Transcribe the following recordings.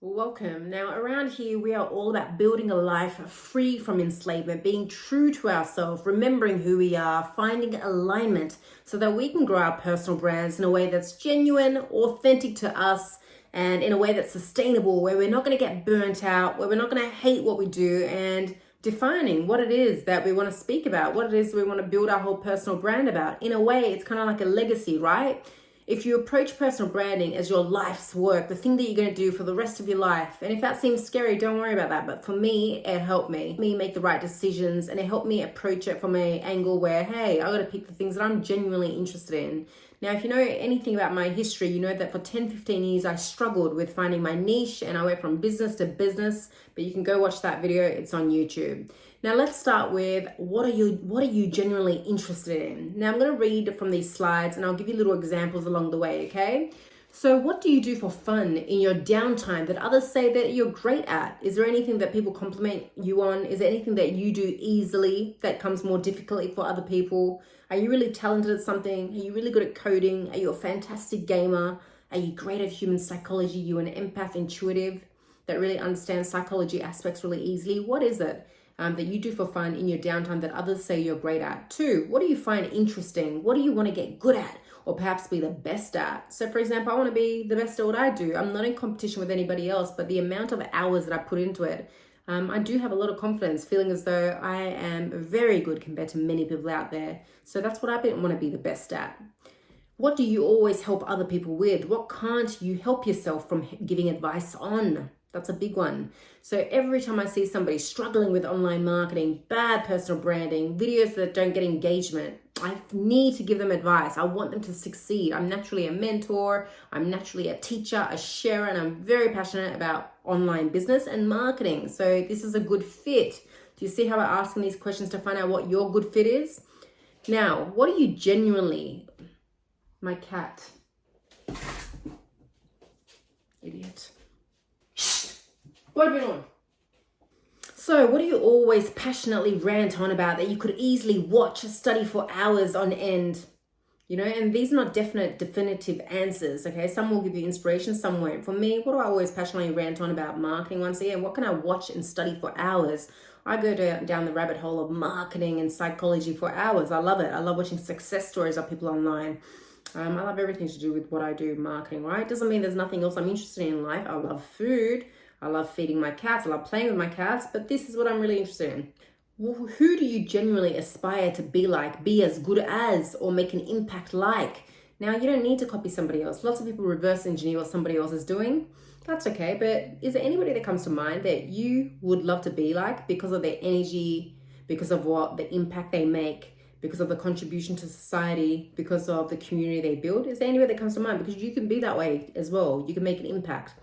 Welcome. Now, around here, we are all about building a life free from enslavement, being true to ourselves, remembering who we are, finding alignment so that we can grow our personal brands in a way that's genuine, authentic to us, and in a way that's sustainable, where we're not going to get burnt out, where we're not going to hate what we do, and defining what it is that we want to speak about, what it is we want to build our whole personal brand about. In a way, it's kind of like a legacy, right? If you approach personal branding as your life's work, the thing that you're going to do for the rest of your life, and if that seems scary, don't worry about that. But for me, it helped me make the right decisions, and it helped me approach it from an angle where, hey, I got to pick the things that I'm genuinely interested in. Now, if you know anything about my history, you know that for 10, 15 years, I struggled with finding my niche, and I went from business to business, but you can go watch that video. It's on YouTube. Now let's start with what are you genuinely interested in? Now I'm going to read from these slides and I'll give you little examples along the way, okay? So what do you do for fun in your downtime that others say that you're great at? Is there anything that people compliment you on? Is there anything that you do easily that comes more difficultly for other people? Are you really talented at something? Are you really good at coding? Are you a fantastic gamer? Are you great at human psychology? You an empath, intuitive, that really understands psychology aspects really easily? What is it that you do for fun in your downtime that others say you're great at? 2, what do you find interesting? What do you want to get good at or perhaps be the best at? So for example, I want to be the best at what I do. I'm not in competition with anybody else, but the amount of hours that I put into it, I do have a lot of confidence, feeling as though I am very good compared to many people out there. So that's what I want to be the best at. What do you always help other people with? What can't you help yourself from giving advice on? That's a big one. So every time I see somebody struggling with online marketing, bad personal branding, videos that don't get engagement, I need to give them advice. I want them to succeed. I'm naturally a mentor. I'm naturally a teacher, a sharer, and I'm very passionate about online business and marketing. So this is a good fit. Do you see how I'm asking these questions to find out what your good fit is? Now, what are you genuinely... My cat. Idiot. What have you been on? So what do you always passionately rant on about that you could easily watch, study for hours on end? You know, and these are not definitive answers, okay? Some will give you inspiration, some won't. For me, what do I always passionately rant on about marketing? Once again, what can I watch and study for hours? I go down the rabbit hole of marketing and psychology for hours. I love it. I love watching success stories of people online. I love everything to do with what I do, marketing, right? Doesn't mean there's nothing else I'm interested in life. I love food. I love feeding my cats. I love playing with my cats. But this is what I'm really interested in. Who do you genuinely aspire to be like, be as good as, or make an impact like? Now, you don't need to copy somebody else. Lots of people reverse engineer what somebody else is doing. That's okay. But is there anybody that comes to mind that you would love to be like because of their energy, because of what the impact they make, because of the contribution to society, because of the community they build? Is there anybody that comes to mind? Because you can be that way as well. You can make an impact.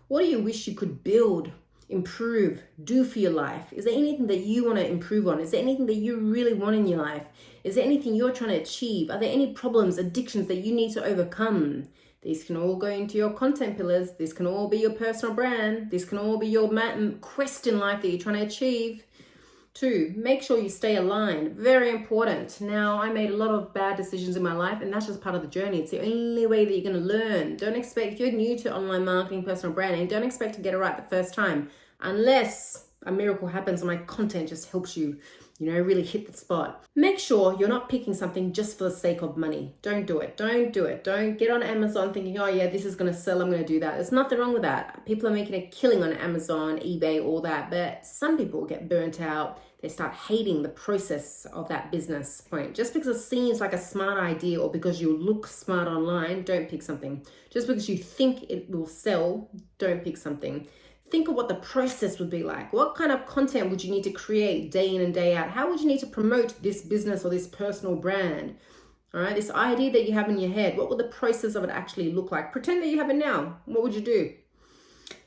What do you wish you could build, improve, do for your life? Is there anything that you want to improve on? Is there anything that you really want in your life? Is there anything you're trying to achieve? Are there any problems, addictions that you need to overcome? These can all go into your content pillars. This can all be your personal brand. This can all be your quest in life that you're trying to achieve. 2, make sure you stay aligned. Very important. Now, I made a lot of bad decisions in my life, and that's just part of the journey. It's the only way that you're going to learn. Don't expect, if you're new to online marketing, personal branding, don't expect to get it right the first time, unless a miracle happens and my content just helps you, really hit the spot. Make sure you're not picking something just for the sake of money. Don't do it. Don't do it. Don't get on Amazon thinking, oh yeah, this is going to sell, I'm going to do that. There's nothing wrong with that. People are making a killing on Amazon, eBay, all that. But some people get burnt out. They start hating the process of that business point. Just because it seems like a smart idea or because you look smart online, don't pick something. Just because you think it will sell, don't pick something. Think of what the process would be like. What kind of content would you need to create day in and day out? How would you need to promote this business or this personal brand? All right, this idea that you have in your head, what would the process of it actually look like? Pretend that you have it now. What would you do?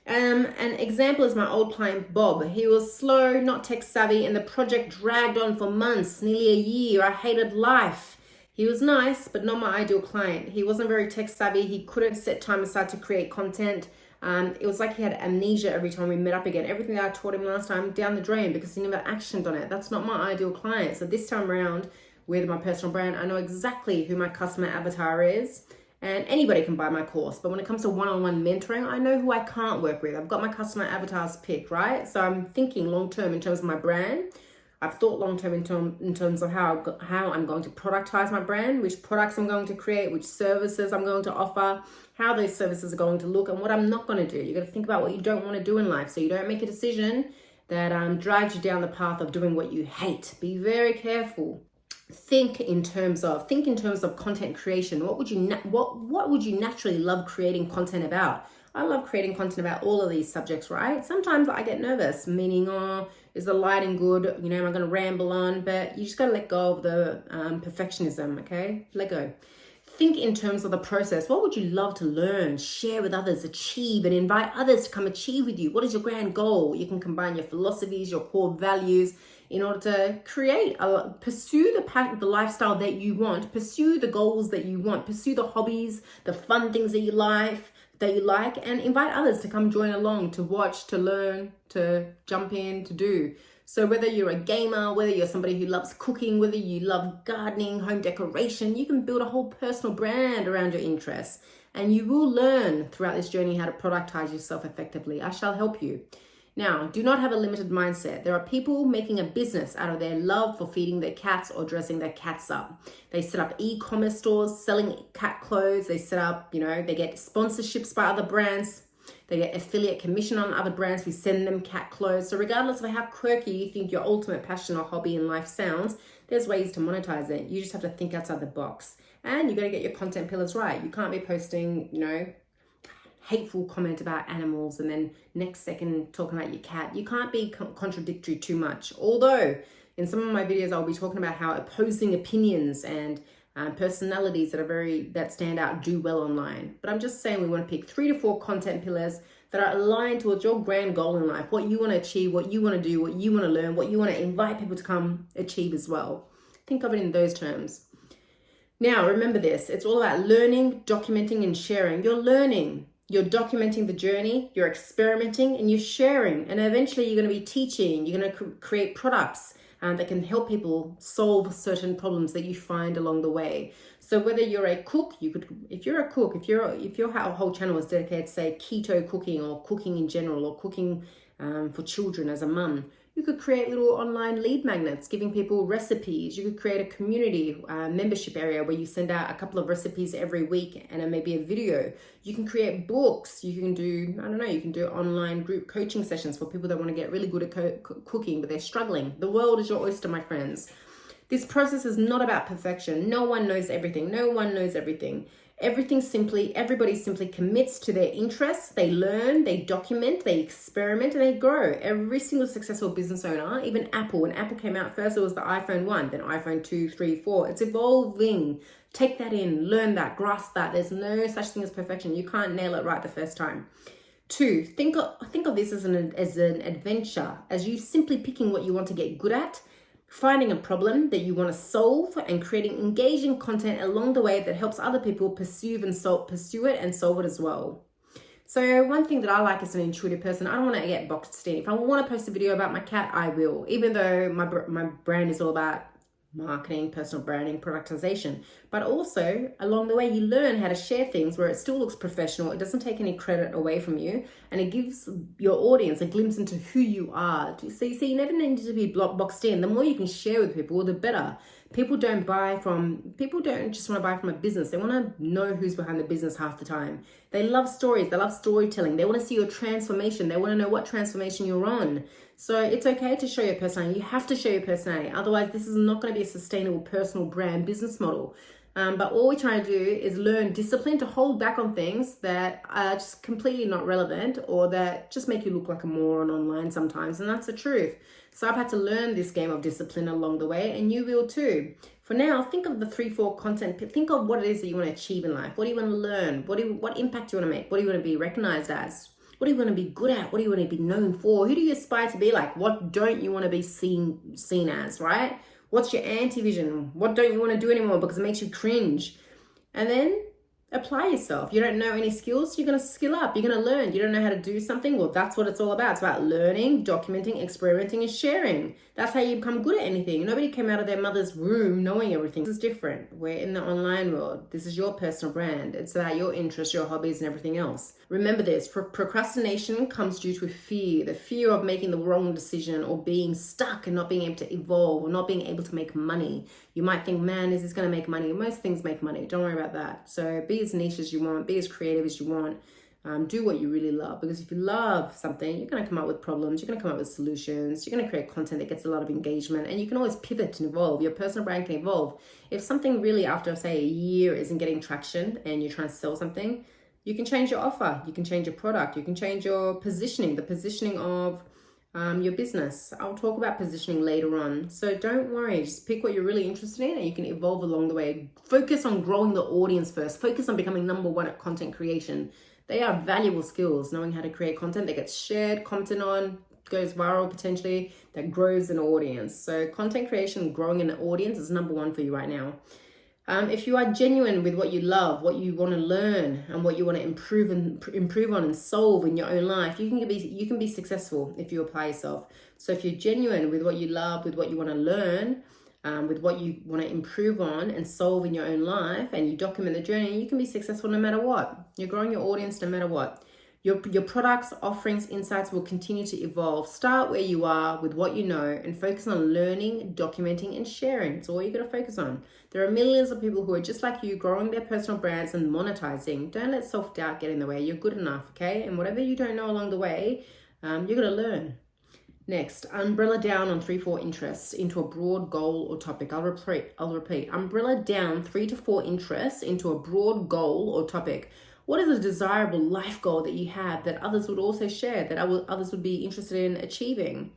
An example is my old client, Bob. He was slow, not tech savvy, and the project dragged on for months, nearly a year. I hated life. He was nice, but not my ideal client. He wasn't very tech savvy. He couldn't set time aside to create content. It was like he had amnesia every time we met up again. Everything that I taught him last time, down the drain because he never actioned on it. That's not my ideal client. So this time around with my personal brand, I know exactly who my customer avatar is. And anybody can buy my course. But when it comes to one-on-one mentoring, I know who I can't work with. I've got my customer avatars picked, right? So I'm thinking long-term in terms of my brand. I've thought long-term in terms of how I'm going to productize my brand, which products I'm going to create, which services I'm going to offer, how those services are going to look, and what I'm not going to do. You got to think about what you don't want to do in life, so you don't make a decision that drags you down the path of doing what you hate. Be very careful. Think in terms of content creation. What would you naturally love creating content about? I love creating content about all of these subjects, right? Sometimes I get nervous, meaning, is the lighting good? Am I going to ramble on? But you just got to let go of the perfectionism, okay? Let go. Think in terms of the process. What would you love to learn, share with others, achieve, and invite others to come achieve with you? What is your grand goal? You can combine your philosophies, your core values in order to pursue the lifestyle that you want, pursue the goals that you want, pursue the hobbies, the fun things that you like, and invite others to come join along, to watch, to learn, to jump in, to do. So whether you're a gamer, whether you're somebody who loves cooking, whether you love gardening, home decoration, you can build a whole personal brand around your interests. And you will learn throughout this journey how to productize yourself effectively. I shall help you. Now, do not have a limited mindset. There are people making a business out of their love for feeding their cats or dressing their cats up. They set up e-commerce stores selling cat clothes. They set up, they get sponsorships by other brands. They get affiliate commission on other brands who send them cat clothes. So regardless of how quirky you think your ultimate passion or hobby in life sounds, there's ways to monetize it. You just have to think outside the box. And you got to get your content pillars right. You can't be posting, hateful comment about animals and then next second talking about your cat. You can't be contradictory too much. Although in some of my videos, I'll be talking about how opposing opinions and personalities that stand out do well online. But I'm just saying we want to pick 3 to 4 content pillars that are aligned towards your grand goal in life, what you want to achieve, what you want to do, what you want to learn, what you want to invite people to come achieve as well. Think of it in those terms. Now, remember this, it's all about learning, documenting, and sharing. You're learning. You're documenting the journey, you're experimenting, and you're sharing. And eventually you're going to be teaching, you're going to create products that can help people solve certain problems that you find along the way. So whether you're a cook, if your whole channel is dedicated to, say, keto cooking or cooking in general or cooking for children as a mum, you could create little online lead magnets giving people recipes. You could create a community membership area where you send out a couple of recipes every week and maybe a video. You can create books. You can do, you can do online group coaching sessions for people that want to get really good at cooking, but they're struggling. The world is your oyster, my friends. This process is not about perfection. No one knows everything. No one knows everything. Everybody simply commits to their interests. They learn, they document, they experiment, and they grow. Every single successful business owner, even Apple, when Apple came out first, it was the iPhone 1, then iPhone 2, 3, 4. It's evolving. Take that in, learn that, grasp that. There's no such thing as perfection. You can't nail it right the first time. 2, think of this as an adventure, as you simply picking what you want to get good at, finding a problem that you want to solve, and creating engaging content along the way that helps other people pursue it and solve it as well. So one thing that I like as an intuitive person, I don't want to get boxed in. If I want to post a video about my cat, I will, even though my brand is all about marketing, personal branding, productization. But also along the way, you learn how to share things where it still looks professional. It doesn't take any credit away from you, and it gives your audience a glimpse into who you are. So you never need to be boxed in. The more you can share with people, the better. People don't just want to buy from a business. They want to know who's behind the business half the time. They love stories. They love storytelling. They want to see your transformation. They want to know what transformation you're on. So it's okay to show your personality. You have to show your personality. Otherwise, this is not going to be a sustainable personal brand business model. But all we're trying to do is learn discipline to hold back on things that are just completely not relevant or that just make you look like a moron online sometimes. And that's the truth. So I've had to learn this game of discipline along the way, and you will too. For now, think of the 3-4 content. Think of what it is that you want to achieve in life. What do you want to learn? What impact do you want to make? What do you want to be recognized as? What do you want to be good at? What do you want to be known for? Who do you aspire to be like? What don't you want to be seen as, right? What's your anti-vision? What don't you want to do anymore because it makes you cringe? And then Apply yourself. You don't know any skills, you're going to skill up. You're going to learn. You don't know how to do something, well, that's what it's all about. It's about learning, documenting, experimenting, and sharing. That's how you become good at anything. Nobody came out of their mother's womb knowing everything. This is different. We're in the online world. This is your personal brand. It's about your interests, your hobbies, and everything else. Remember this, procrastination comes due to fear, the fear of making the wrong decision or being stuck and not being able to evolve or not being able to make money. You might think, man, is this going to make money? Most things make money. Don't worry about that. So be as niche as you want, be as creative as you want. Do what you really love, because if you love something, you're going to come up with problems, you're going to come up with solutions, you're going to create content that gets a lot of engagement, and you can always pivot and evolve. Your personal brand can evolve. If something really, after say a year, isn't getting traction and you're trying to sell something, you can change your offer, you can change your product, you can change your positioning, the positioning of your business. I'll talk about positioning later on. So don't worry, just pick what you're really interested in and you can evolve along the way. Focus on growing the audience first. Focus on becoming number one at content creation. They are valuable skills, knowing how to create content that gets shared, commented on, goes viral potentially, that grows an audience. So content creation, growing an audience is number one for you right now. If you are genuine with what you love, what you want to learn, and what you want to improve on and solve in your own life, you can be successful if you apply yourself. So if you're genuine with what you love, with what you want to learn, with what you want to improve on and solve in your own life, and you document the journey, you can be successful no matter what. You're growing your audience no matter what. Your products, offerings, insights will continue to evolve. Start where you are with what you know and focus on learning, documenting, and sharing. It's all you're going to focus on. There are millions of people who are just like you, growing their personal brands and monetizing. Don't let self-doubt get in the way. You're good enough, okay? And whatever you don't know along the way, you're going to learn. Next, umbrella down on 3-4 interests into a broad goal or topic. I'll repeat. Umbrella down 3 to 4 interests into a broad goal or topic. What is a desirable life goal that you have that others would also share, that others would be interested in achieving?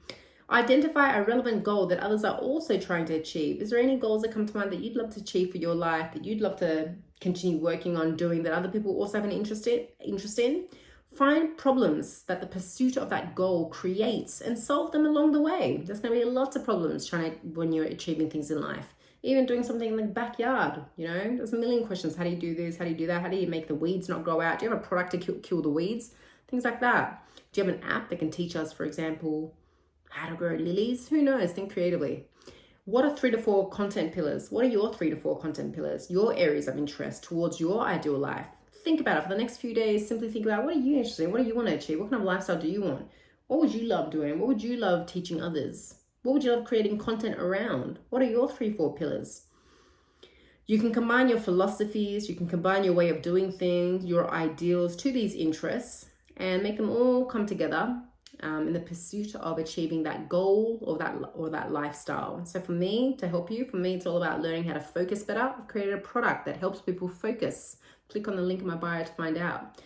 Identify a relevant goal that others are also trying to achieve. Is there any goals that come to mind that you'd love to achieve for your life, that you'd love to continue working on doing, that other people also have an interest in? Find problems that the pursuit of that goal creates and solve them along the way. There's going to be lots of problems when you're achieving things in life. Even doing something in the backyard, there's a million questions. How do you do this? How do you do that? How do you make the weeds not grow out? Do you have a product to kill the weeds? Things like that. Do you have an app that can teach us, for example, how to grow lilies? Who knows? Think creatively. What are 3 to 4 content pillars? What are your 3 to 4 content pillars? Your areas of interest towards your ideal life. Think about it for the next few days. Simply think about, what are you interested in? What do you want to achieve? What kind of lifestyle do you want? What would you love doing? What would you love teaching others? What would you love creating content around? What are your 3-4 pillars? You can combine your philosophies, you can combine your way of doing things, your ideals to these interests and make them all come together in the pursuit of achieving that goal or that lifestyle. So for me, to help you, it's all about learning how to focus better. I've created a product that helps people focus. Click on the link in my bio to find out.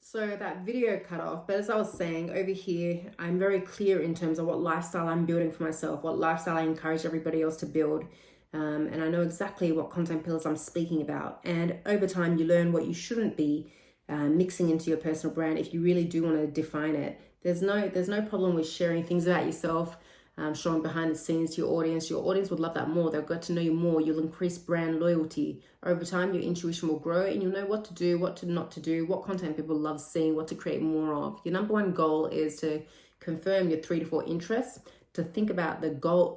So that video cut off, but as I was saying, over here, I'm very clear in terms of what lifestyle I'm building for myself, what lifestyle I encourage everybody else to build. And I know exactly what content pillars I'm speaking about. And over time, you learn what you shouldn't be mixing into your personal brand if you really do want to define it. There's no problem with sharing things about yourself, showing behind the scenes to your audience. Your audience would love that more. They'll get to know you more. You'll increase brand loyalty. Over time, your intuition will grow and you'll know what to do, what to not to do, what content people love seeing, what to create more of. Your number one goal is to confirm your 3 to 4 interests, to think about the goal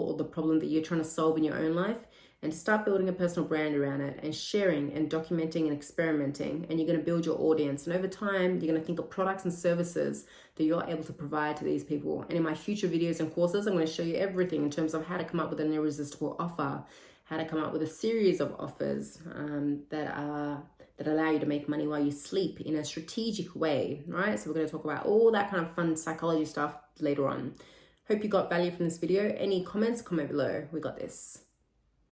or the problem that you're trying to solve in your own life, and to start building a personal brand around it and sharing and documenting and experimenting. And you're going to build your audience. And over time, you're going to think of products and services that you're able to provide to these people. And in my future videos and courses, I'm going to show you everything in terms of how to come up with an irresistible offer, how to come up with a series of offers that allow you to make money while you sleep in a strategic way, right? So we're going to talk about all that kind of fun psychology stuff later on. Hope you got value from this video. Any comments, comment below. We got this.